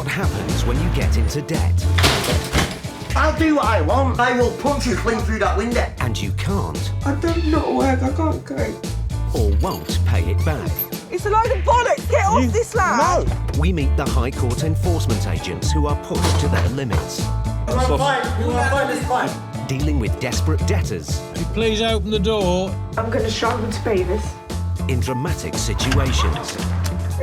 happens when you get into debt. I'll do what I want. I will punch you clean through that window. And you can't. I don't know work, I can't cope. Or won't pay it back. It's a load of bollocks, get off this lad! No! We meet the High Court enforcement agents who are pushed to their limits. You want to fight this fight? Dealing with desperate debtors. Could you please open the door? I'm going to struggle to pay this. In dramatic situations.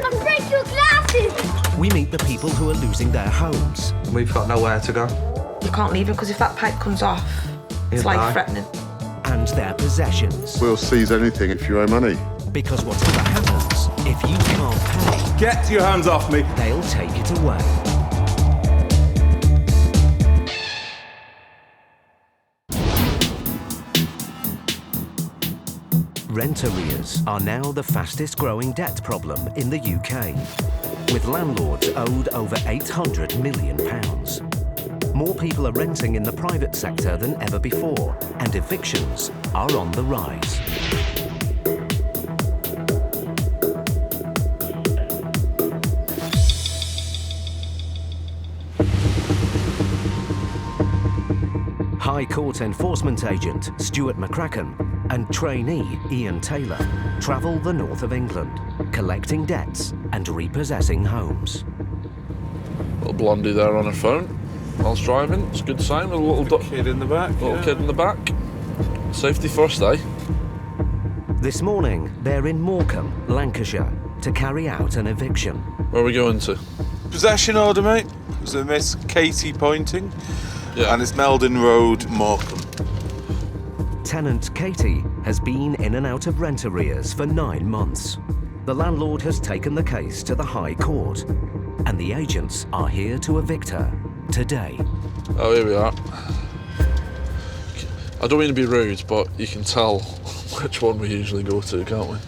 I'll break your glasses! We meet the people who are losing their homes. We've got nowhere to go. You can't leave him because if that pipe comes off, it's like threatening. And their possessions. We'll seize anything if you owe money. Because whatever happens, if you can't pay... Get your hands off me! They'll take it away. Rent arrears are now the fastest growing debt problem in the UK, with landlords owed over £800 million. More people are renting in the private sector than ever before, and evictions are on the rise. High Court enforcement agent Stewart and trainee Iain Taylor travel the north of England, collecting debts and repossessing homes. Little blondie there on her phone whilst driving. It's a good sign with a little kid in the back. Little kid in the back. Safety first, eh? This morning, they're in Morecambe, Lancashire, to carry out an eviction. Where are we going to? Possession order, mate. There's a Miss Katie Pointing. Yeah. And it's Meldon Road, Morecambe. Tenant Katie has been in and out of rent arrears for 9 months. The landlord has taken the case to the High Court, and the agents are here to evict her today. Oh, here we are. I don't mean to be rude, but you can tell which one we usually go to, can't we?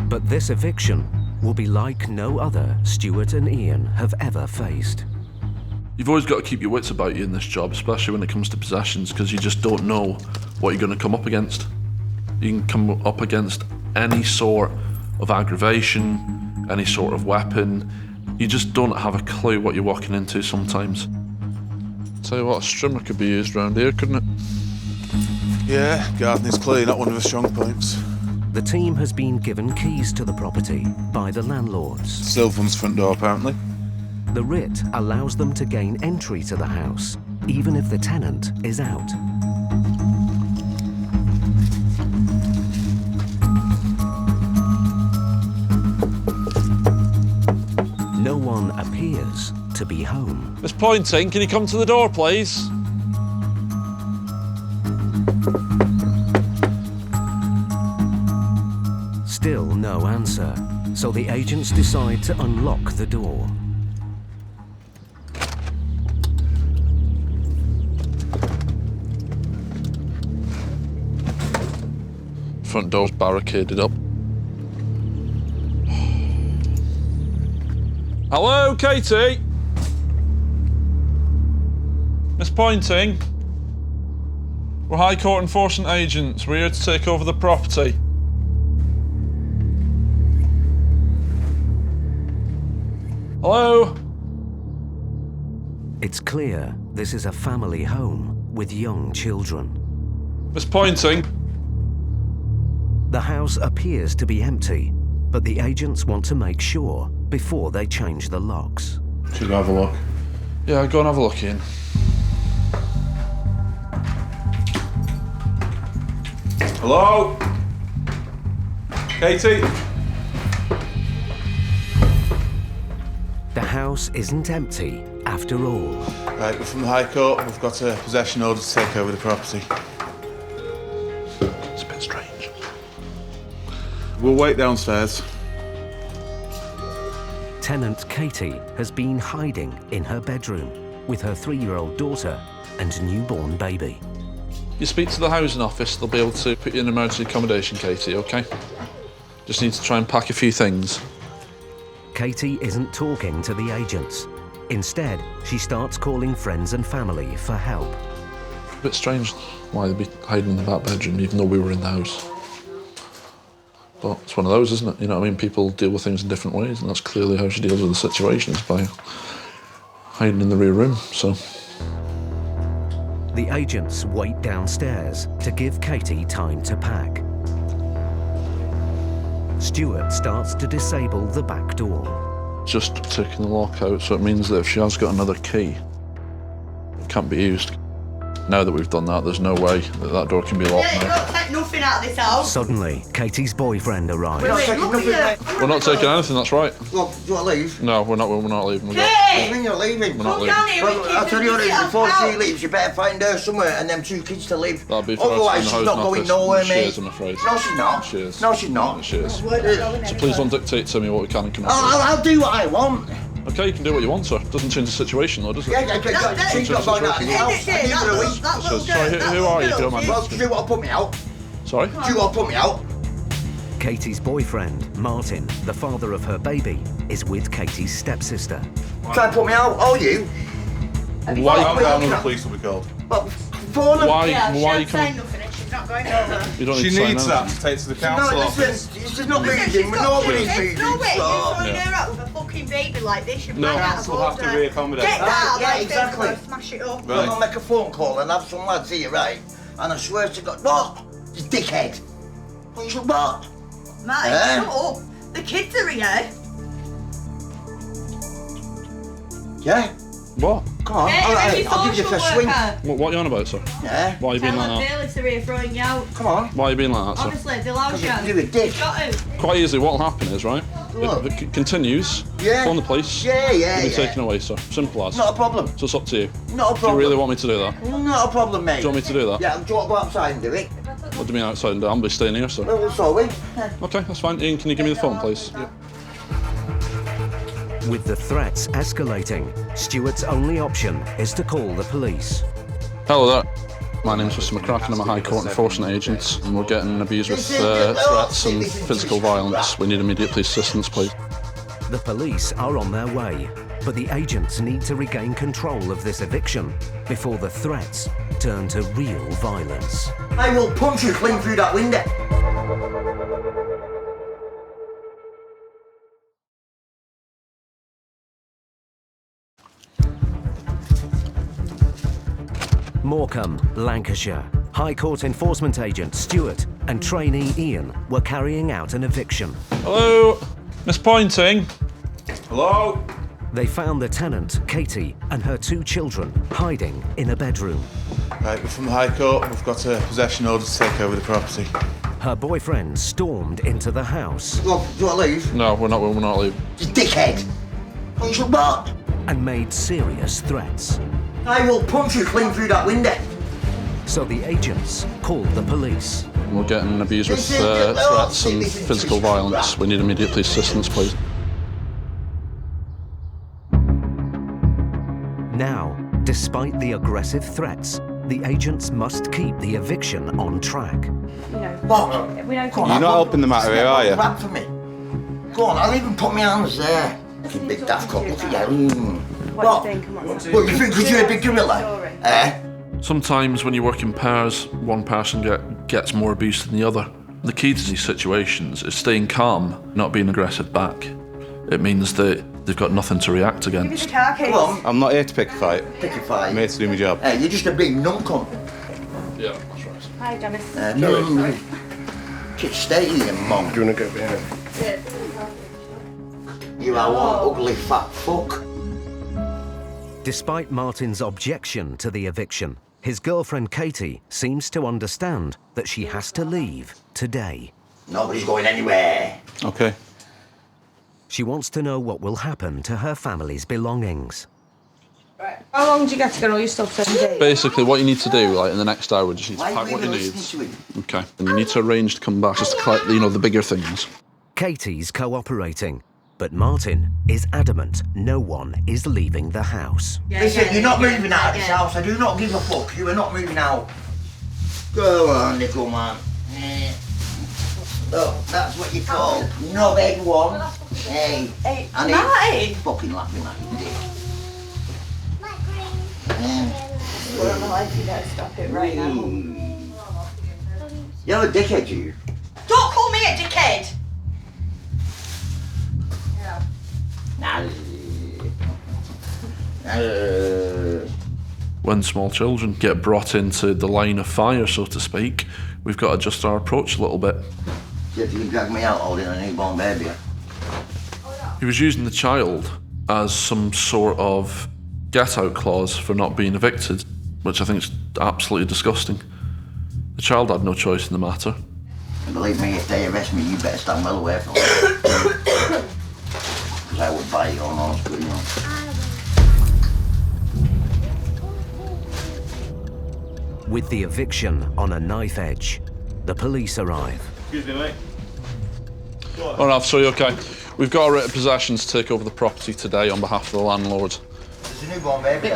But this eviction will be like no other Stewart and Iain have ever faced. You've always got to keep your wits about you in this job, especially when it comes to possessions, because you just don't know what you're going to come up against. You can come up against any sort of aggravation, any sort of weapon. You just don't have a clue what you're walking into sometimes. Tell you what, a strimmer could be used around here, couldn't it? Yeah, gardening's clearly not one of the strong points. The team has been given keys to the property by the landlords. Sylvan's front door, apparently. The writ allows them to gain entry to the house, even if the tenant is out. No one appears to be home. Miss Pointing, can you come to the door, please? Still no answer, so the agents decide to unlock the door. Front door's barricaded up. Hello, Katie? Miss Pointing? We're High Court enforcement agents. We're here to take over the property. Hello? It's clear this is a family home with young children. Miss Pointing? The house appears to be empty, but the agents want to make sure before they change the locks. Should go have a look. Yeah, go and have a look in. Hello? Katie? The house isn't empty after all. Right, we're from the High Court. We've got a possession order to take over the property. It's a bit strange. We'll wait downstairs. Tenant Katie has been hiding in her bedroom with her 3-year-old daughter and newborn baby. You speak to the housing office, they'll be able to put you in emergency accommodation, Katie, OK? Just need to try and pack a few things. Katie isn't talking to the agents. Instead, she starts calling friends and family for help. A bit strange why they'd be hiding in the back bedroom, even though we were in the house. But it's one of those, isn't it? You know what I mean? People deal with things in different ways, and that's clearly how she deals with the situation, is by hiding in the rear room, so. The agents wait downstairs to give Katie time to pack. Stewart starts to disable the back door. Just taking the lock out, so it means that if she has got another key, it can't be used. Now that we've done that, there's no way that that door can be locked Yeah, you now. don't take nothing out of this house. Suddenly, Katie's boyfriend arrives. We're not taking nothing. We're not taking anything, that's right. Well, do you want to leave? No, we're not leaving. Hey! When you're leaving. We're not Come leaving. down here with Well, kids I'll tell you what it and is, before sit she out. leaves, you better find her somewhere and them 2 kids to live. That'll be for Otherwise, us she's in the not house going office. nowhere, She mate. is, I'm afraid. No, she's not. She is. No, she's not. She is. Yeah. So please don't dictate to me what we can and cannot do. I'll do what I want. Okay, you can do what you want, sir. Doesn't change the situation, though, does it? Yeah, she's not going out of the house. I give her a week. Sorry, who are you, if you don't mind? Well, do you want to put me out? Sorry? Do you want to put me out? Katie's boyfriend, Martin, the father of her baby, is with Katie's stepsister. Try and put me out, are you? Why? Calm down and the police will be called. Well, phone them. Why Yeah, you she coming? saying nothing and she's not going over. You don't She need to sign needs that anything. to take to the No, council office. listen, she's not Listen, moving, she's got nobody's kids. moving. No way, you're so- throwing Yeah. her out with a fucking baby like this. You've No. run out of Council have to order. reaccommodate. Get that, Yeah, like, exactly. Facebook, smash it up. Well, I'll make a phone call and have some lads here, right? And I swear to God, what? You dickhead. What you should what? Mate, Eh? shut up. The kids are here. Yeah? What? Come on, Hey, all you're right, a I'll give you a social swing. worker. What are you on about, sir? Yeah? Why are you being Tell like them that? bailiffs are here throwing you out. Come on. Why are you being like that, sir? Honestly, they'll house you. You're a dick. You've got to. Quite easily, what'll happen is, right? What? If it continues, Yeah. phone the police, Yeah, yeah, you'll be yeah. taken away, sir. Simple as. Not a problem. So it's up to you. Not a Do problem. you really want me to do that? Not a problem, mate. Do you want me to do that? Yeah, do you want to go outside and do it? What do you mean outside and I'll be staying here, sir? Well, so we. Okay, that's fine. Ian, can you give me the phone, please? With the threats escalating, Stewart's only option is to call the police. Hello there. My name's Mr McCracken. I'm a High Court enforcement agent, and we're getting abused with threats and physical violence. We need immediate police assistance, please. The police are on their way, but the agents need to regain control of this eviction before the threats turn to real violence. I will punch you clean through that window. Morecambe, Lancashire. High Court enforcement agent Stewart and trainee Ian were carrying out an eviction. Hello, Miss Pointing. Hello? They found the tenant, Katie, and her 2 children hiding in a bedroom. Right, we're from the High Court. We've got a possession order to take over the property. Her boyfriend stormed into the house Well, do you want to leave? No, we're not leaving. You dickhead. What you should what? and made serious threats. I will punch you clean through that window. So the agents called the police. We're getting abused with threats and physical violence. We need immediate police assistance, please. Now, despite the aggressive threats, the agents must keep the eviction on track. What? Come on, You're not helping the matter here, are you? Grab for me. Go on, I'll even put my hands there. You big daft cock, look at you. What? do you think? Come on. What, you think because you're a big gorilla? Eh? Sometimes when you work in pairs, one person gets more abuse than the other. The key to these situations is staying calm, not being aggressive back. It means that they've got nothing to react Give me the against. car keys. Come on, I'm not here to pick a fight. pick a fight. I'm here to do my job. Hey, you're just a big numb Yeah, that's right. Hi, Janice. No. Just stay here, mum. Do you want to go behind? You are one ugly fat fuck. Despite Martin's objection to the eviction, his girlfriend Katie seems to understand that she has to leave today. Nobody's going anywhere. Okay. She wants to know what will happen to her family's belongings. How long do you get to get all your stuff 7 days? Basically, what you need to do, like in the next hour, just need to Why pack are you what you even need. listening to him? Okay, and you need to arrange to come back just to collect, the bigger things. Katie's cooperating, but Martin is adamant no one is leaving the house. Listen, you're not moving out of this house. I do not give a fuck. You are not moving out. Go on, little man. Look, that's what you call no big one. Hey, Hey, and Martin! fucking laughing at you, dick. We're on the life, you better stop it right now. You're a dickhead, you. Don't call me a dickhead! When small children get brought into the line of fire, so to speak, we've got to adjust our approach a little bit. See if you can drag me out holding a newborn baby. He was using the child as some sort of get-out clause for not being evicted, which I think is absolutely disgusting. The child had no choice in the matter. And believe me, if they arrest me, you better stand well away from me. Because I would bite your nose, you know. With the eviction on a knife edge, the police arrive. Excuse me, mate. Oh, no, sorry, OK. We've got a writ of possession to take over the property today on behalf of the landlord. There's a newborn baby.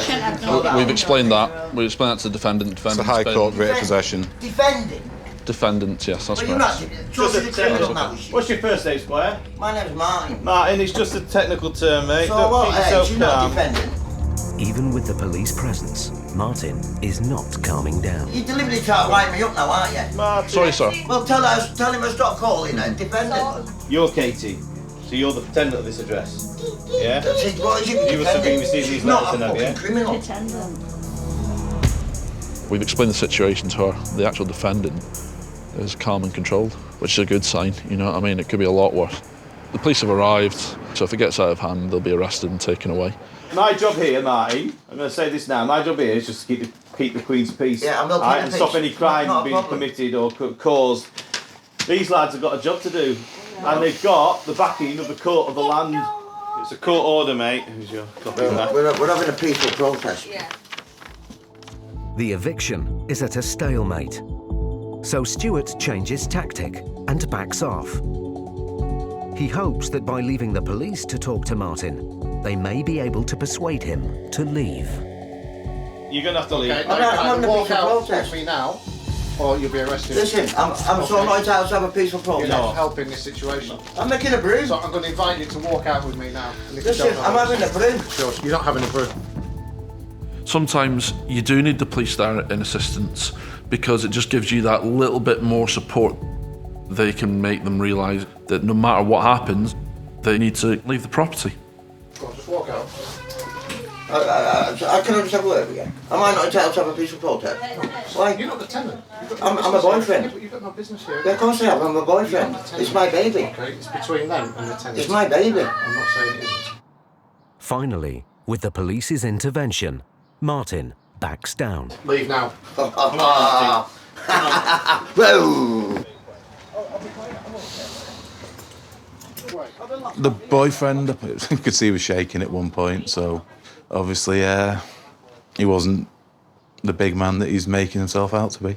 We've explained that. We've explained that to the defendant. It's a High Court writ of possession. Defending? Defendant, yes, that's Well, you're correct. not. Just a criminal now. What's your first name, Squire? My name's Martin. Martin, it's just a technical term, mate. So Don't what? keep Hey, yourself you're not calm. defending. Even with the police presence, Martin is not calming down. You deliberately try to wind me up now, aren't you? Martin. Sorry, sir. Well, tell him to stop calling her. Defending. You're Katie, so you're the tenant of this address. Yeah? See, what is you You must have been defending? receiving these She's not letters, a have you? fucking criminal. We've explained the situation to her. The actual defendant is calm and controlled, which is a good sign, you know what I mean? It could be a lot worse. The police have arrived, so if it gets out of hand, they'll be arrested and taken away. My job here, Martin, I'm going to say this now, my job here is just to keep the Queen's peace. Yeah, I'm not Right, keeping and peace. stop any crime Not a being problem. committed or caused. These lads have got a job to do, and they've got the backing of the court of the land. It's a court order, mate. Who's your copy of that? We're having a peaceful protest. The eviction is at a stalemate. So Stewart changes tactic and backs off. He hopes that by leaving the police to talk to Martin, they may be able to persuade him to leave. You're going to have to leave. I'm having a peaceful protest. me now, or you'll be arrested. Listen, I'm so not entitled to have a peaceful You're protest. not helping this situation. I'm making a brew. So I'm going to invite you to walk out with me now. And if you Listen, don't I'm having a brew. Sure, you're not having a brew. Sometimes you do need the police there in assistance because it just gives you that little bit more support. They can make them realise that no matter what happens, they need to leave the property. Go on, just walk out. I can I just have a word again? Am I not entitled to have a peaceful protest? Why? You're not the tenant. I'm a boyfriend. Yeah, but you've got no business here. Yeah, of course I have. I'm a boyfriend. It's my baby. Okay, it's between them and the tenant. It's my baby. I'm not saying it isn't. Finally, with the police's intervention, Martin backs down. Leave now. Whoa! The boyfriend, you could see he was shaking at one point, so obviously he wasn't the big man that he's making himself out to be.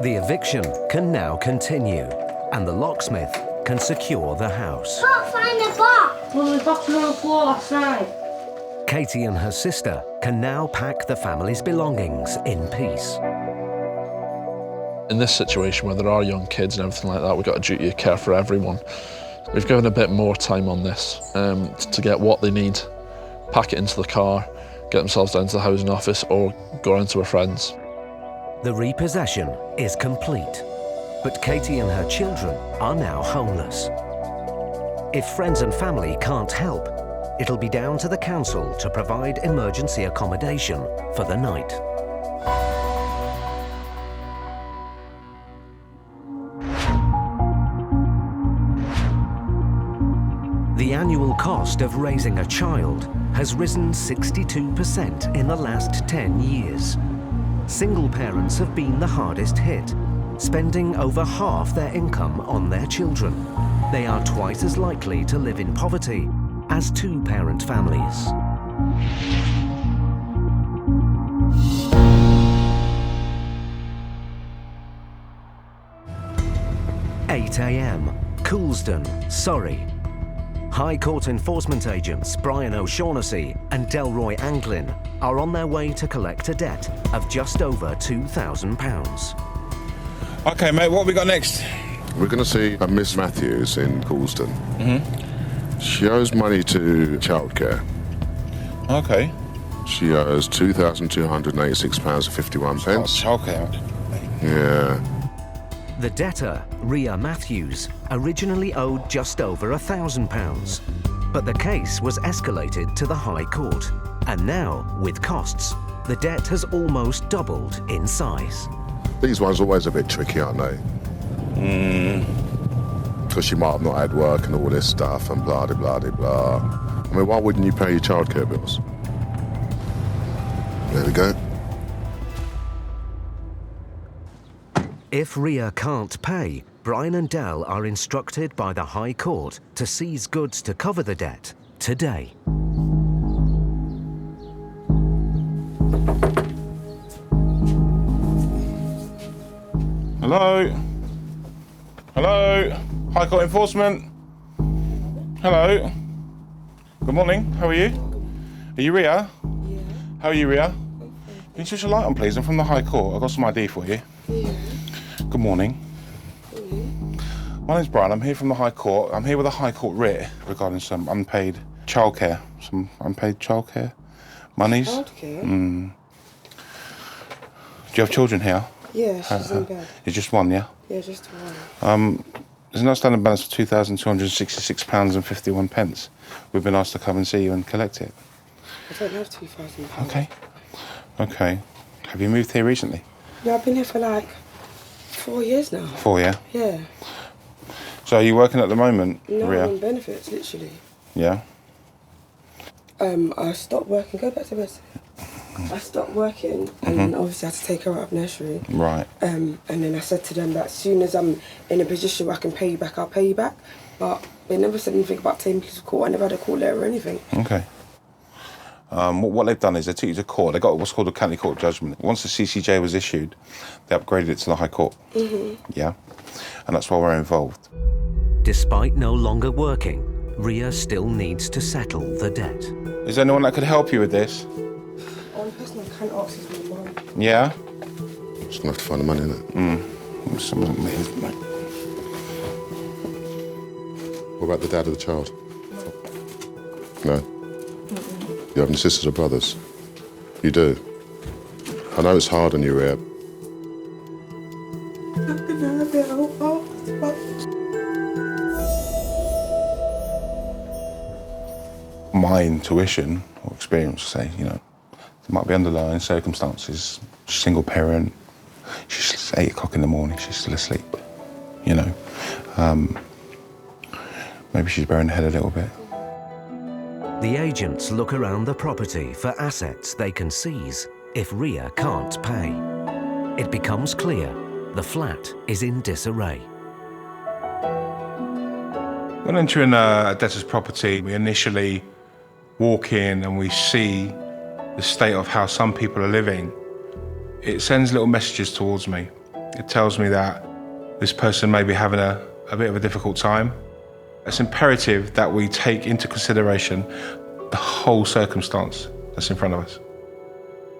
The eviction can now continue, and the locksmith can secure the house. Can't find the box. Well, the box was on the floor last night. Katie and her sister can now pack the family's belongings in peace. In this situation where there are young kids and everything like that, we've got a duty of care for everyone. We've given a bit more time on this to get what they need, pack it into the car, get themselves down to the housing office or go around to a friend's. The repossession is complete, but Katie and her children are now homeless. If friends and family can't help, it'll be down to the council to provide emergency accommodation for the night. The annual cost of raising a child has risen 62% in the last 10 years. Single parents have been the hardest hit, spending over half their income on their children. They are twice as likely to live in poverty as two-parent families. (8 a.m. Coulsdon, Surrey. High Court enforcement agents Brian O'Shaughnessy and Delroy Anglin are on their way to collect a debt of just over £2,000. Okay, mate, what have we got next? We're going to see a Miss Matthews in Coulsdon. Mm-hmm. She owes money to childcare. Okay. She owes £2,286.51. Okay. Yeah. The debtor, Rhea Matthews, originally owed just over £1,000. But the case was escalated to the High Court, and now, with costs, the debt has almost doubled in size. These ones are always a bit tricky, aren't they? Because she might have not had work and all this stuff and blah, blah, blah, blah. I mean, why wouldn't you pay your childcare bills? There we go. If Ria can't pay, Brian and Del are instructed by the High Court to seize goods to cover the debt today. Hello? Hello? High Court Enforcement? Hello? Good morning, how are you? Are you Ria? Yeah. How are you, Ria? Can you switch the light on, please? I'm from the High Court. I've got some ID for you. Yeah. Good morning. My name's Brian. I'm here from the High Court. I'm here with a High Court writ regarding some unpaid childcare. Some unpaid childcare monies. Childcare? Do you have children here? Yeah, she's in bed. It's just one, yeah? Yeah, just one. There's an outstanding balance of £2,266.51. We've been asked to come and see you and collect it. I don't have £2,000. Okay. Okay. Have you moved here recently? Yeah, I've been here for like 4 years now. 4, yeah? Yeah. So are you working at the moment, No, Ria? I'm on benefits, literally. Yeah? I stopped working. Go back to bed. I stopped working and then obviously I had to take her out of nursery. Right. And then I said to them that as soon as I'm in a position where I can pay you back, I'll pay you back. But they never said anything about taking me to court. I never had a court letter or anything. Okay. What they've done is they took you to court. They got what's called a county court judgment. Once the CCJ was issued, they upgraded it to the High Court. Yeah? And that's why we're involved. Despite no longer working, Ria still needs to settle the debt. Is there anyone that could help you with this? One person I can't ask is my mum. Yeah? Just gonna have to find the money, innit? What about the dad of the child? No? You have any sisters or brothers? You do? I know it's hard on you, Ria. My intuition or experience say, you know, there might be underlying circumstances. Single parent, she's 8 o'clock in the morning, she's still asleep, you know. Maybe she's burying her head a little bit. The agents look around the property for assets they can seize if Ria can't pay. It becomes clear the flat is in disarray. When entering a debtor's property, we initially walk in and we see the state of how some people are living. It sends little messages towards me. It tells me that this person may be having a bit of a difficult time. It's imperative that we take into consideration the whole circumstance that's in front of us.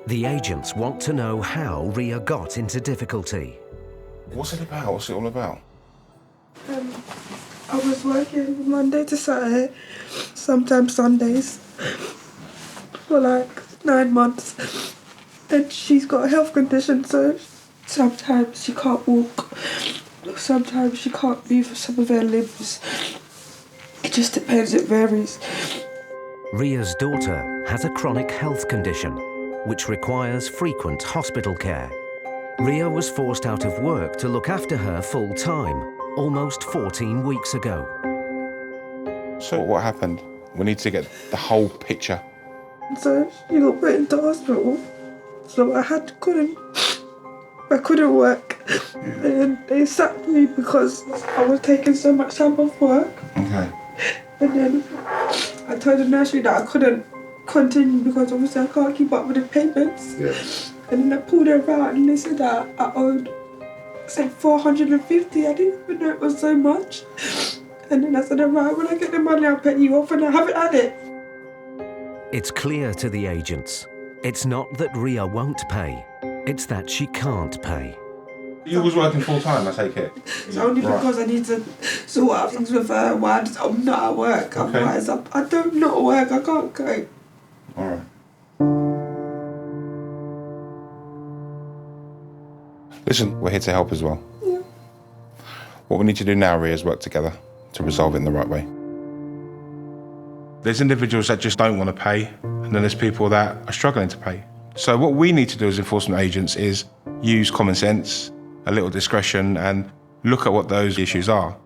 The agents want to know how Ria got into difficulty. What's it about? What's it all about? I was working Monday to Saturday, sometimes Sundays, for like 9 months. And she's got a health condition, so sometimes she can't walk, sometimes she can't move some of her limbs. It just depends, it varies. Ria's daughter has a chronic health condition, which requires frequent hospital care. Ria was forced out of work to look after her full-time, almost 14 weeks ago. So what happened? We need to get the whole picture. So she got put into hospital, so I couldn't work. And they sacked me because I was taking so much time off work. Okay. And then I told the nursery that I couldn't continue because obviously I can't keep up with the payments. Yeah. And then I pulled her out and they said that I owed, say, $450. I didn't even know it was so much. And then I said, right, when I get the money, I'll pay you off, and I haven't had it. It's clear to the agents. It's not that Ria won't pay, it's that she can't pay. You was working full-time, I take it? It's only because I need to sort out things with her while I'm not at work. Okay. Otherwise, I don't not work, I can't go. All right. Listen, we're here to help as well. Yeah. What we need to do now, Ria, is work together to resolve it in the right way. There's individuals that just don't want to pay, and then there's people that are struggling to pay. So what we need to do as enforcement agents is use common sense, a little discretion, and look at what those issues are.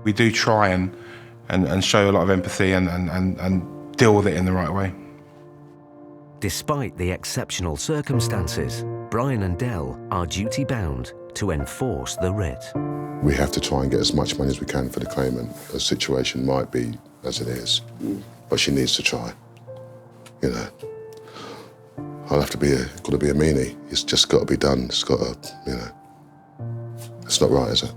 We do try and show a lot of empathy and deal with it in the right way. Despite the exceptional circumstances, Brian and Dell are duty-bound to enforce the writ. We have to try and get as much money as we can for the claimant. The situation might be as it is, but she needs to try. You know, got to be a meanie. It's just got to be done. It's got to, you know, it's not right, is it?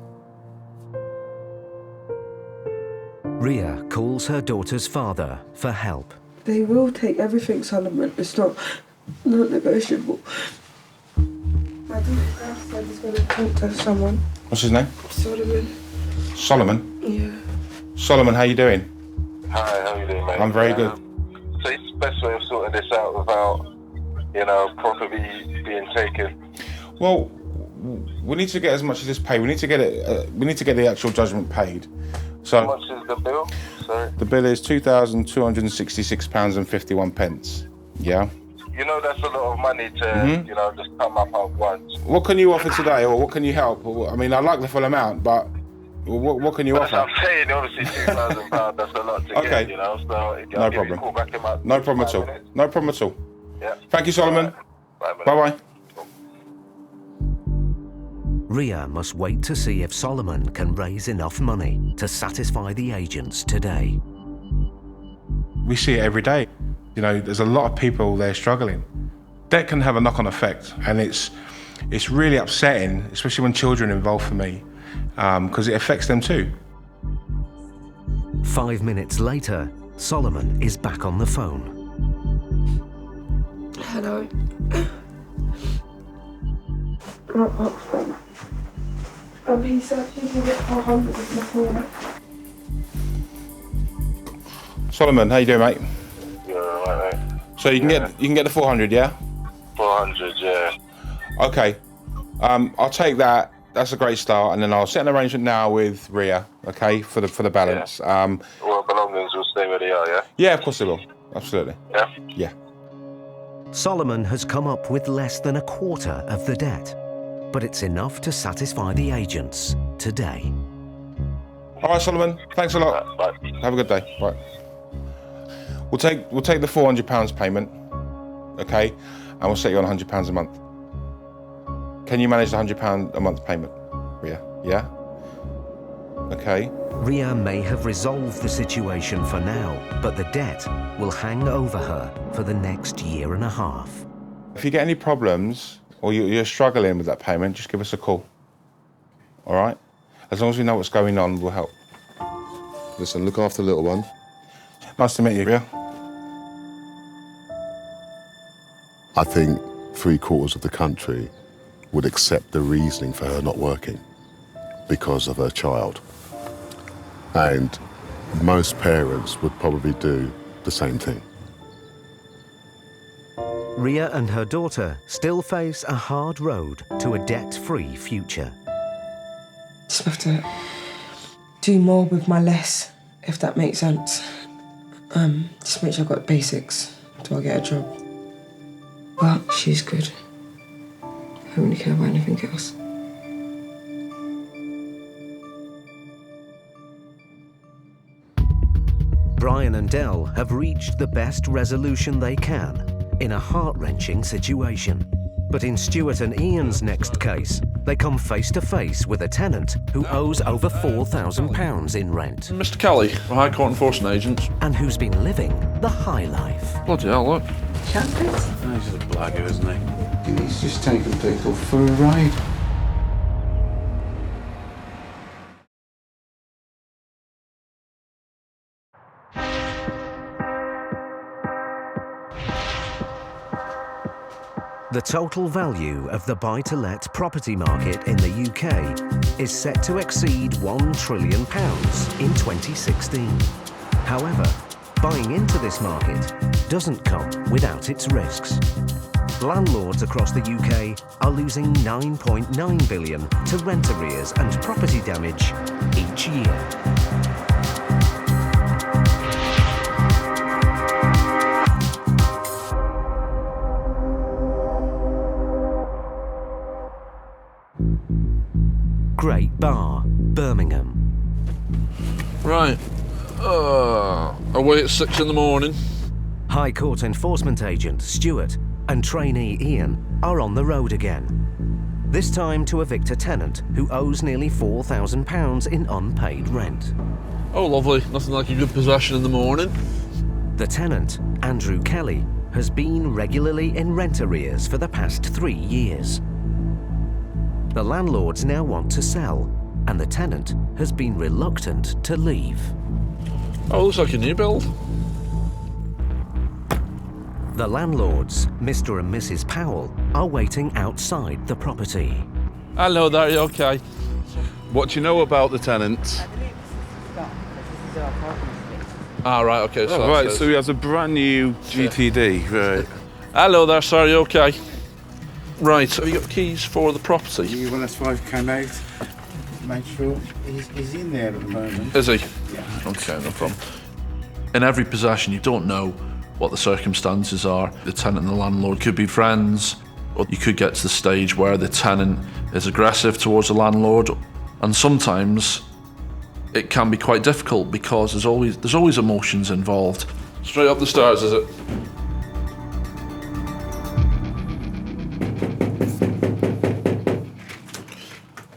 Ria calls her daughter's father for help. They will take everything, Solomon. It's not negotiable. My dad said he's going to talk to someone. What's his name? Solomon. Solomon? Yeah. Solomon, how you doing? Hi, how you doing, mate? I'm very good. So it's the best way of sorting this out without, you know, property being taken? Well, we need to get as much of this paid. We need to get it. We need to get the actual judgment paid. So how much is the bill? Sorry. The bill is £2,266.51. Yeah. You know that's a lot of money to, you know, just come up at once. What can you offer today, or what can you help? I mean, I like the full amount, but what can you offer? I'm saying, obviously, £2,000. That's a lot to get, you know. So no problem. No problem at all. No problem at all. Yeah. Thank you, Solomon. Bye bye. Ria must wait to see if Solomon can raise enough money to satisfy the agents today. We see it every day. You know, there's a lot of people there struggling. Debt can have a knock-on effect, and it's really upsetting, especially when children are involved for me, because it affects them too. 5 minutes later, Solomon is back on the phone. Hello. He said he can get 400 before. Solomon, how you doing, mate? Yeah, right, mate. So you can get the 400, yeah? 400, yeah. Okay. I'll take that. That's a great start, and then I'll set an arrangement now with Ria, okay, for the balance. Yeah. Well, belongings will stay where they are, yeah? Yeah, of course they will. Absolutely. Yeah? Yeah. Solomon has come up with less than a quarter of the debt, but it's enough to satisfy the agents today. All right, Solomon. Thanks a lot. Bye. Have a good day. Right. We'll take the £400 payment, okay, and we'll set you on £100 a month. Can you manage the £100 a month payment, Ria? Yeah. Okay. Ria may have resolved the situation for now, but the debt will hang over her for the next year and a half. If you get any problems or you're struggling with that payment, just give us a call. All right? As long as we know what's going on, we'll help. Listen, look after the little one. Nice to meet you, Ria. I think 3/4 of the country would accept the reasoning for her not working because of her child. And most parents would probably do the same thing. Ria and her daughter still face a hard road to a debt-free future. Just have to do more with my less, if that makes sense. Just make sure I've got basics till I get a job. But she's good. I don't really care about anything else. Brian and Dell have reached the best resolution they can in a heart-wrenching situation. But in Stewart and Iain's next case, they come face to face with a tenant who owes over £4,000 in rent. Mr. Kelly, the High Court enforcement agent. And who's been living the high life. Bloody hell, look. He's a blagger, isn't he? He's just taking people for a ride. The total value of the buy-to-let property market in the UK is set to exceed £1 trillion in 2016. However, buying into this market doesn't come without its risks. Landlords across the UK are losing £9.9 billion to rent arrears and property damage each year. Away at 6 in the morning. High Court enforcement agent Stewart and trainee Iain are on the road again. This time to evict a tenant who owes nearly £4,000 in unpaid rent. Oh, lovely. Nothing like a good possession in the morning. The tenant, Andrew Kelly, has been regularly in rent arrears for the past 3 years. The landlords now want to sell, and the tenant has been reluctant to leave. Oh, looks like a new build. The landlords, Mr. and Mrs. Powell, are waiting outside the property. Hello there, you okay? What do you know about the tenant? Ah, right, okay. So Right, so he has a brand new GTD, right. Hello there, sir, you okay? Right, have you got keys for the property? You when that's why I came out, make sure he's in there at the moment. Is he? Yeah. Okay, no problem. In every possession, you don't know what the circumstances are. The tenant and the landlord could be friends, or you could get to the stage where the tenant is aggressive towards the landlord, and sometimes it can be quite difficult because there's always emotions involved. Straight up the stairs, is it?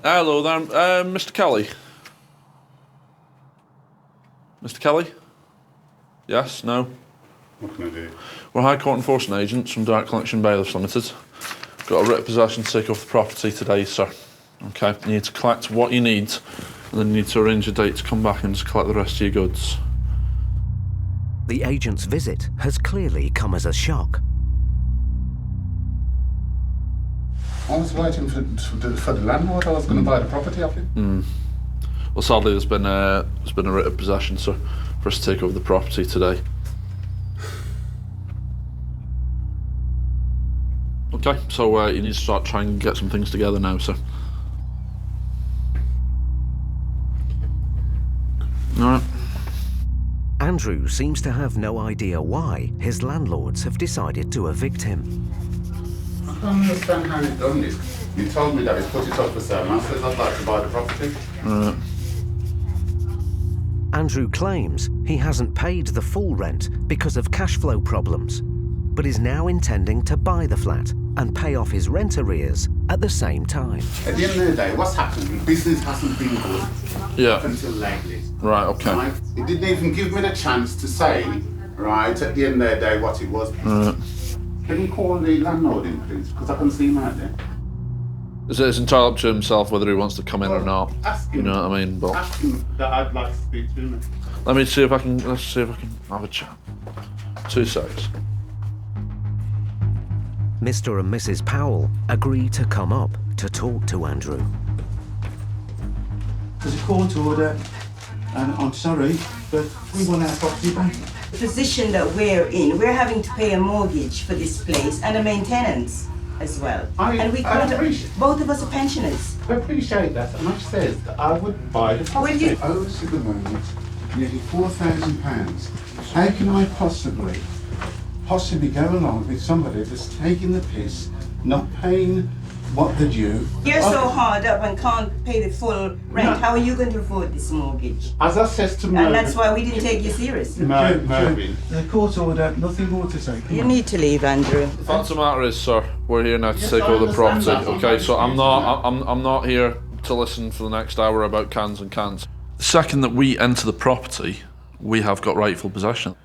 Hello there, Mr. Kelly. Mr. Kelly? Yes, no? What can I do? We're High Court enforcement agents from Direct Collection Bailiffs Limited. Got a writ of possession to take off the property today, sir. Okay, you need to collect what you need, and then you need to arrange a date to come back and just collect the rest of your goods. The agent's visit has clearly come as a shock. I was waiting for the landlord. I was going to buy the property off him. Well, sadly, there's been a writ of possession, sir, for us to take over the property today. Okay, so you need to start trying and get some things together now, sir. All right. Andrew seems to have no idea why his landlords have decided to evict him. I don't understand how you've done this. You told me that he's put it up for sale, and I said I'd like to buy the property. Andrew claims he hasn't paid the full rent because of cash flow problems, but is now intending to buy the flat and pay off his rent arrears at the same time. At the end of the day, what's happened? Business hasn't been good up until lately. Right, okay. Right? It didn't even give me the chance to say, right, at the end of the day, what it was. Can you call the landlord in, please? Because I can see him out there. It's entirely up to himself whether he wants to come in or not. Ask him. You know what I mean? But ask him that I'd like to speak to him. let's see if I can have a chat. 2 seconds. Mr. and Mrs. Powell agree to come up to talk to Andrew. There's a court order, and I'm sorry, but we want our property back. The position that we're in, we're having to pay a mortgage for this place and a maintenance as well. And we can't, both of us are pensioners. I appreciate that, and I said that I would buy the property. Will you? Owes at the moment nearly £4,000. How can I possibly go along with somebody that's taking the piss, not paying what they're due? You're so hard up and can't pay the full rent. No. How are you going to afford this mortgage? As I said to Mervyn. And that's why we didn't take you serious. Mervyn. The court order, nothing more to say. You need to leave, Andrew. The fact of the matter is, sir, we're here now to take over the property. Okay, so I'm not here to listen for the next hour about cans and cans. The second that we enter the property, we have got rightful possession.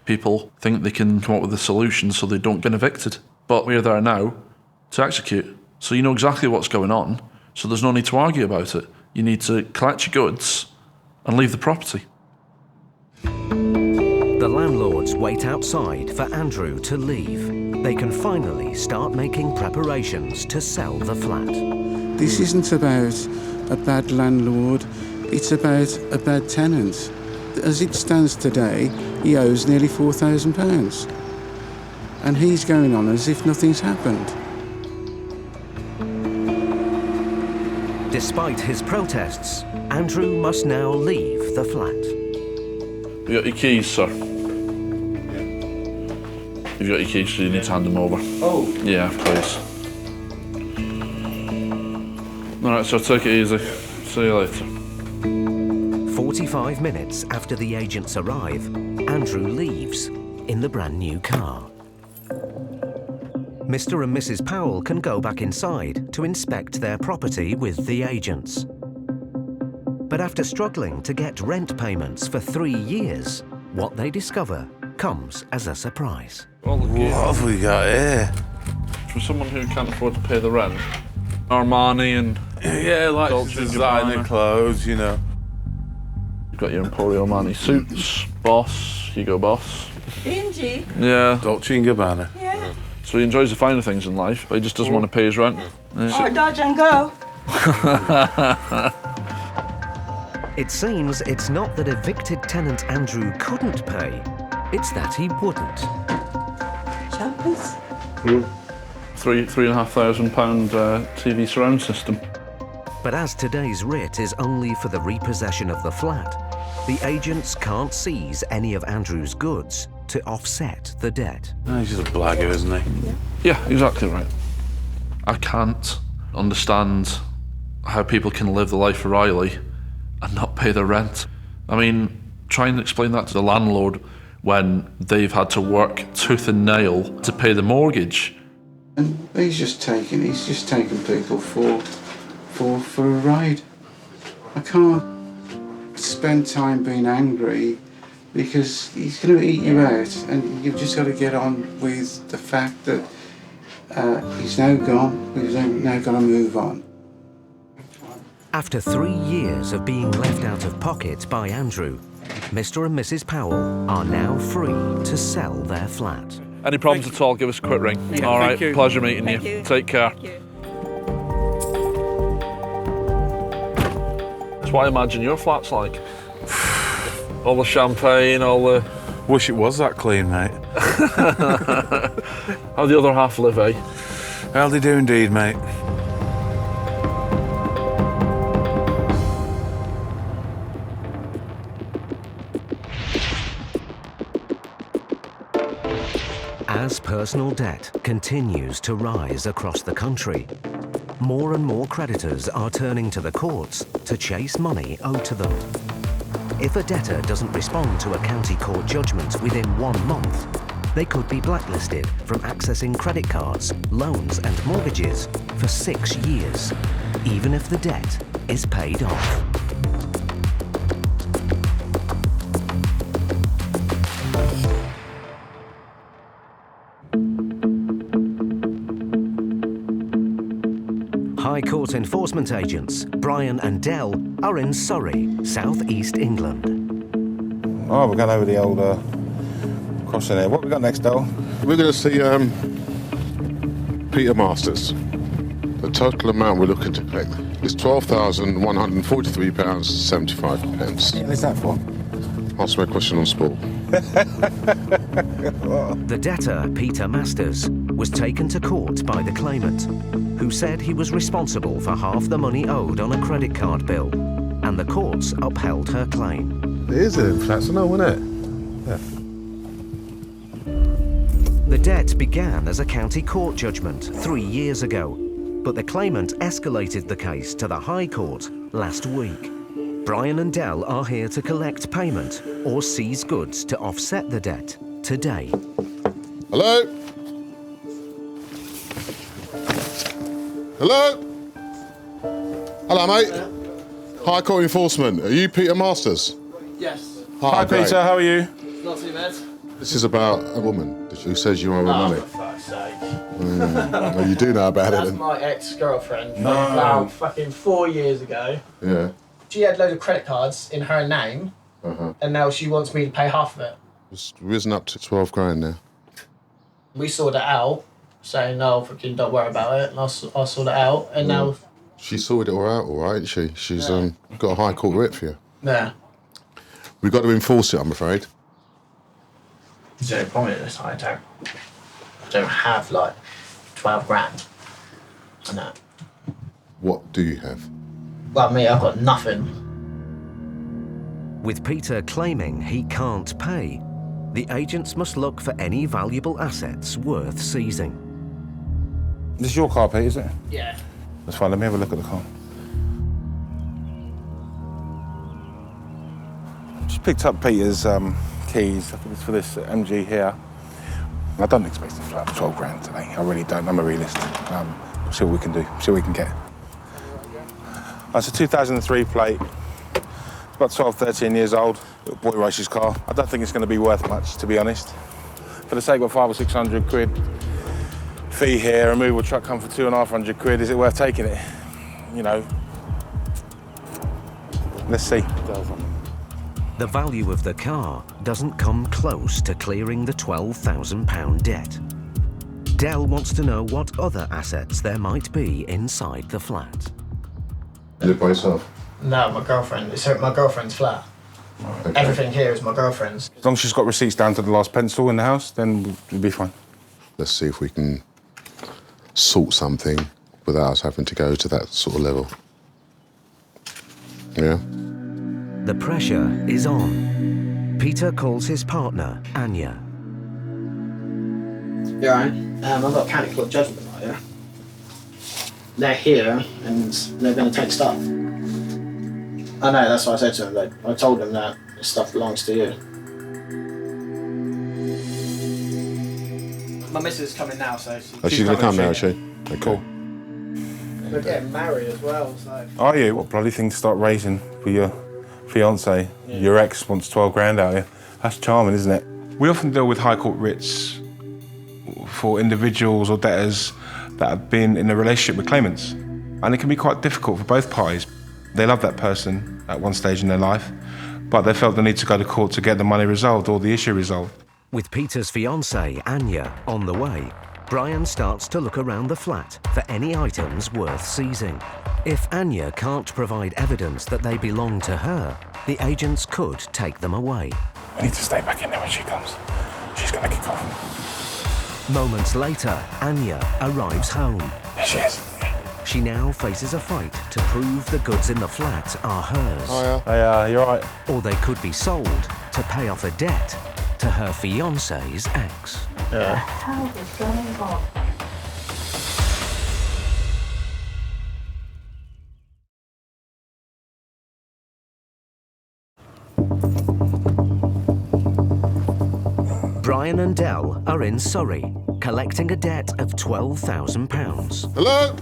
People think they can come up with a solution so they don't get evicted, but we're there now to execute. So you know exactly what's going on, so there's no need to argue about it. You need to collect your goods and leave the property. The landlords wait outside for Andrew to leave. They can finally start making preparations to sell the flat. This isn't about a bad landlord, it's about a bad tenant. As it stands today, he owes nearly £4,000. And he's going on as if nothing's happened. Despite his protests, Andrew must now leave the flat. You got your keys, sir? Yeah. You've got your keys, so you need to hand them over. Oh. Yeah, please. Alright, so take it easy. See you later. 45 minutes after the agents arrive, Andrew leaves in the brand new car. Mr. and Mrs. Powell can go back inside to inspect their property with the agents. But after struggling to get rent payments for 3 years, what they discover comes as a surprise. What have we got here? For someone who can't afford to pay the rent, Armani and yeah, like Dolce & designer Gabbana clothes, you know. You've got your Emporio Armani suits, Boss, Hugo Boss. Dingy. Yeah. Dolce & Gabbana. Yeah. So he enjoys the finer things in life, but he just doesn't want to pay his rent. Or dodge and go. It seems it's not that evicted tenant Andrew couldn't pay, it's that he wouldn't. Jumpers. £3,500 TV surround system. But as today's writ is only for the repossession of the flat, the agents can't seize any of Andrew's goods to offset the debt. Oh, he's just a blagger, isn't he? Yeah, exactly right. I can't understand how people can live the life of Riley and not pay their rent. I mean, try and explain that to the landlord when they've had to work tooth and nail to pay the mortgage. And he's just taking people for a ride. I can't spend time being angry because he's going to eat you out, and you've just got to get on with the fact that he's now gone. We've now got to move on. After 3 years of being left out of pocket by Andrew, Mr. and Mrs. Powell are now free to sell their flat. Any problems at all, give us a quick ring. All right, pleasure meeting you. Take care. That's what I imagine your flat's like. All the champagne, all the... Wish it was that clean, mate. How the other half live, eh? How they do indeed, mate. As personal debt continues to rise across the country, more and more creditors are turning to the courts to chase money owed to them. If a debtor doesn't respond to a county court judgment within 1 month, they could be blacklisted from accessing credit cards, loans and mortgages for 6 years, even if the debt is paid off. High Court enforcement agents Brian and Dell are in Surrey, South East England. Oh, we're going over the old crossing there. What have we got next, Dell? We're going to see Peter Masters. The total amount we're looking to pay is £12,143.75. What is that for? Ask me a question on sport. The debtor, Peter Masters, was taken to court by the claimant, who said he was responsible for half the money owed on a credit card bill, and the courts upheld her claim. It is in fact, no, isn't it? Yeah. The debt began as a county court judgment 3 years ago, but the claimant escalated the case to the High Court last week. Brian and Dell are here to collect payment or seize goods to offset the debt today. Hello? Hello? Hello, mate. High Court enforcement. Are you Peter Masters? Yes. Hi, great. Peter, how are you? Not too bad. This is about a woman who says you owe her money. For fuck's sake. Well, you do know about That's it then. my ex-girlfriend. No. About fucking 4 years ago. Yeah. She had loads of credit cards in her name, and now she wants me to pay half of it. It's risen up to 12 grand now. We sorted it out, saying no, freaking don't worry about it. And I'll sort it out, and now. She sorted it all out, all right, she? She's got a High Court writ for you. Yeah. We've got to enforce it, I'm afraid. Is there a problem with this? I don't have like 12 grand. And that. What do you have? Well, me, I've got nothing. With Peter claiming he can't pay, the agents must look for any valuable assets worth seizing. This is your car, Pete, is it? Yeah. That's fine, let me have a look at the car. picked up Peter's keys. I think it's for this MG here. I don't expect to fly up 12 grand today. I really don't. I'm a realist. See what we can do. See what we can get. That's a 2003 plate. It's about 12, 13 years old. Little boy races car. I don't think it's going to be worth much, to be honest. For the sake of 500 or 600 quid fee here, a removal truck come for 250 quid. Is it worth taking it? You know. Let's see. The value of the car doesn't come close to clearing the £12,000 debt. Dell wants to know what other assets there might be inside the flat. You live by yourself? No, my girlfriend. It's my girlfriend's flat. Okay. Everything here is my girlfriend's. As long as she's got receipts down to the last pencil in the house, then we'll be fine. Let's see if we can sort something without us having to go to that sort of level. Yeah? The pressure is on. Peter calls his partner, Anya. You alright? I've got a county court judgment right here. They're here and they're going to take stuff. I know, that's what I said to him. Like, I told him that this stuff belongs to you. My missus is coming now, so She's going to come now, is she? Okay. Cool. We're getting married as well, so... Are you? What bloody thing to start raising for your fiancé? Yeah. Your ex wants 12 grand out of you. That's charming, isn't it? We often deal with High Court writs for individuals or debtors that have been in a relationship with claimants. And it can be quite difficult for both parties. They love that person at one stage in their life, but they felt the need to go to court to get the money resolved or the issue resolved. With Peter's fiancée, Anya, on the way, Brian starts to look around the flat for any items worth seizing. If Anya can't provide evidence that they belong to her, the agents could take them away. We need to stay back in there when she comes. She's going to kick off. Moments later, Anya arrives home. There she is. She now faces a fight to prove the goods in the flat are hers. Oh, yeah. You're right. Or they could be sold to pay off a debt to her fiancé's ex. What the hell is going on? Brian and Dell are in Surrey, collecting a debt of £12,000. Hello?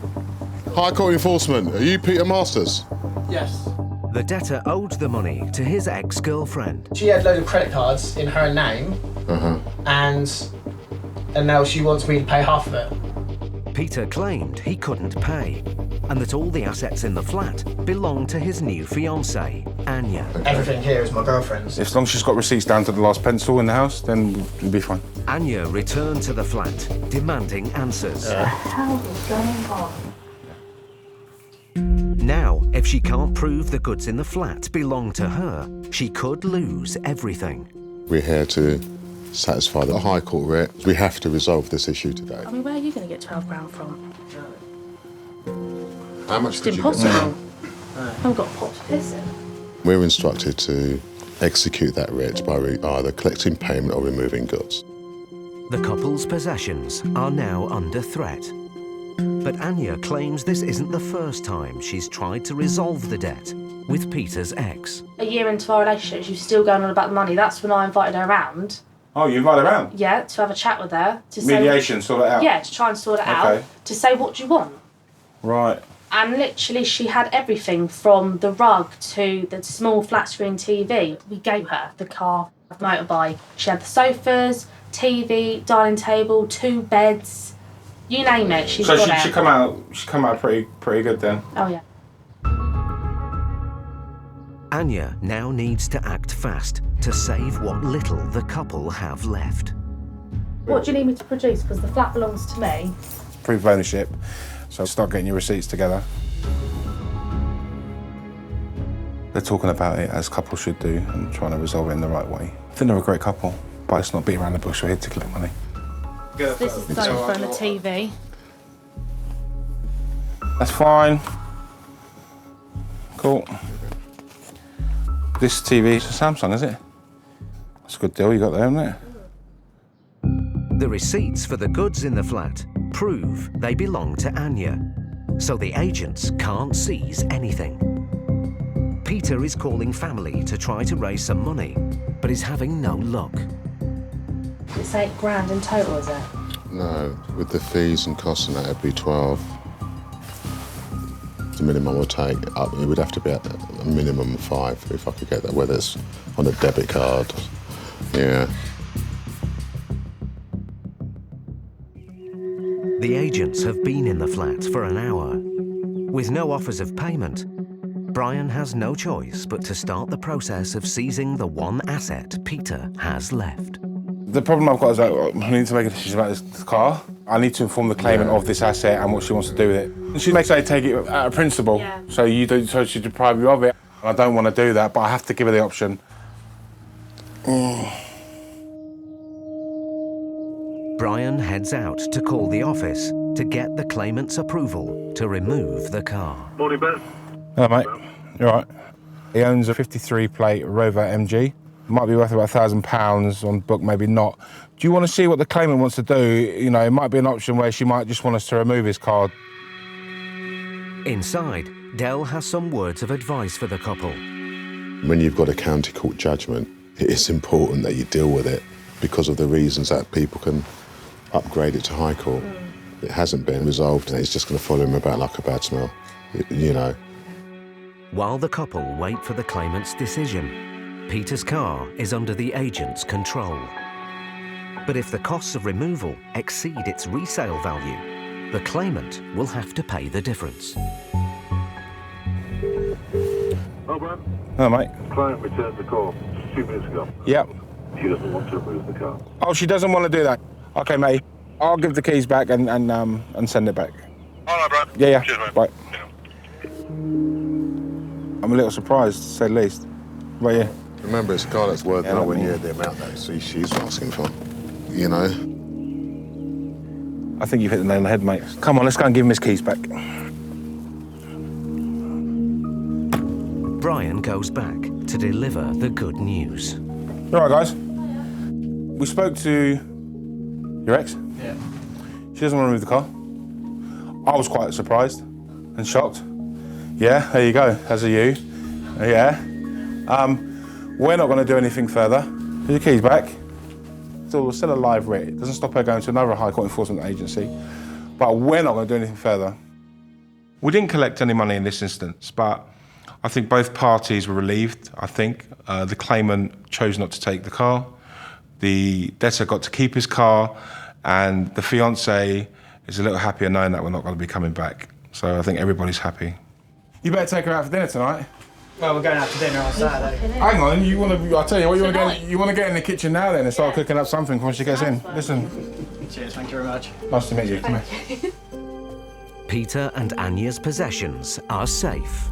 High Court Enforcement, are you Peter Masters? Yes. The debtor owed the money to his ex-girlfriend. She had loads of credit cards in her name, and now she wants me to pay half of it. Peter claimed he couldn't pay, and that all the assets in the flat belonged to his new fiancée, Anya. Everything here is my girlfriend's. As long as she's got receipts down to the last pencil in the house, then we'll be fine. Anya returned to the flat, demanding answers. What the hell is going on? Now, if she can't prove the goods in the flat belong to her, she could lose everything. We're here to satisfy the High Court writ. We have to resolve this issue today. I mean, where are you going to get 12 grand from? How much It's could impossible. you I haven't got a pot to piss in. We're instructed to execute that writ by either collecting payment or removing goods. The couple's possessions are now under threat. But Anya claims this isn't the first time she's tried to resolve the debt with Peter's ex. A year into our relationship, she's still going on about the money. That's when I invited her around. Oh, you invited her around? Yeah, to have a chat with her. To Mediation, sort it out? Yeah, to try and sort it out. To say, what do you want? Right. And literally, she had everything from the rug to the small flat screen TV. We gave her the car, motorbike. She had the sofas, TV, dining table, 2 beds. You name it, she's got it. So she come out pretty good then. Oh yeah. Anya now needs to act fast to save what little the couple have left. What do you need me to produce? Because the flat belongs to me. Proof of ownership. So start getting your receipts together. They're talking about it as couples should do and trying to resolve it in the right way. I think they're a great couple, but it's not beating around the bush. We're here to collect money. This is the sofa and the TV. That's fine. Cool. This TV is a Samsung, is it? That's a good deal you got there, isn't it? The receipts for the goods in the flat prove they belong to Anya, so the agents can't seize anything. Peter is calling family to try to raise some money, but is having no luck. It's £8 in total, is it? No, with the fees and costs and that, it'd be 12. The minimum will take up, it would have to be at a minimum of 5 if I could get that, whether it's on a debit card. Yeah. The agents have been in the flat for an hour. With no offers of payment, Brian has no choice but to start the process of seizing the one asset Peter has left. The problem I've got is that I need to make a decision about this car. I need to inform the claimant of this asset and what she wants to do with it. And she may say take it out of principle, so she deprive you of it. I don't want to do that, but I have to give her the option. Brian heads out to call the office to get the claimant's approval to remove the car. Morning, Ben. Hello, mate. You all right? He owns a 53 plate Rover MG. Might be worth about £1,000 on book, maybe not. Do you want to see what the claimant wants to do? You know, it might be an option where she might just want us to remove his car. Inside, Del has some words of advice for the couple. When you've got a county court judgment, it is important that you deal with it because of the reasons that people can upgrade it to High Court. It hasn't been resolved and it's just going to follow him about like a bad smell, you know. While the couple wait for the claimant's decision, Peter's car is under the agent's control. But if the costs of removal exceed its resale value, the claimant will have to pay the difference. Oh, Brian. Hello, mate. Client returned the call 2 minutes ago. Yep. She doesn't want to remove the car. Oh, she doesn't want to do that. OK, mate. I'll give the keys back and send it back. All right, Brian. Yeah. Cheers, mate. Bye. I'm a little surprised, to say the least. Right, yeah. Remember, it's a car that's worth nowhere near the amount that she's asking for, you know? I think you've hit the nail on the head, mate. Come on, let's go and give him his keys back. Brian goes back to deliver the good news. All right, guys. We spoke to your ex. Yeah. She doesn't want to remove the car. I was quite surprised and shocked. Yeah, there you go. As are you. Yeah. We're not going to do anything further. Here's your keys back. Still a live writ. It doesn't stop her going to another High Court enforcement agency. But we're not going to do anything further. We didn't collect any money in this instance, but I think both parties were relieved, I think. The claimant chose not to take the car. The debtor got to keep his car, and the fiancé is a little happier knowing that we're not going to be coming back. So I think everybody's happy. You better take her out for dinner tonight. Well, we're going out to dinner on Saturday. Hang on, I'll tell you what, you want to get in the kitchen now then and start cooking up something when she gets in. Listen. Cheers, thank you very much. Nice to meet you, come here. Peter and Anya's possessions are safe.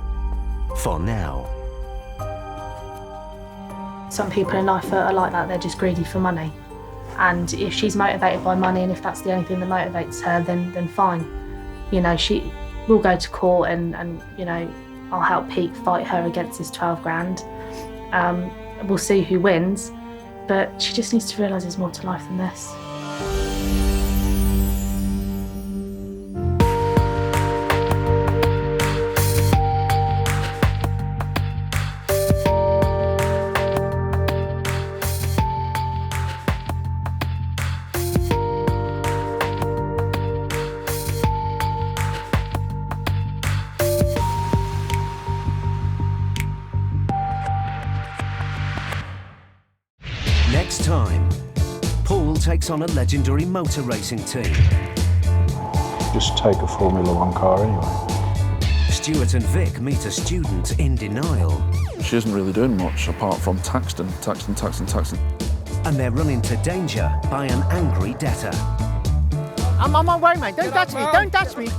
For now. Some people in life are like that, they're just greedy for money. And if she's motivated by money and if that's the only thing that motivates her, then fine. You know, she will go to court and you know, I'll help Pete fight her against this 12 grand. We'll see who wins, but she just needs to realise there's more to life than this. Next time, Paul takes on a legendary motor racing team. Just take a Formula 1 car anyway. Stewart and Vic meet a student in denial. She isn't really doing much apart from taxing. And they're run into danger by an angry debtor. I'm on my way, mate. Don't touch me. Don't touch me.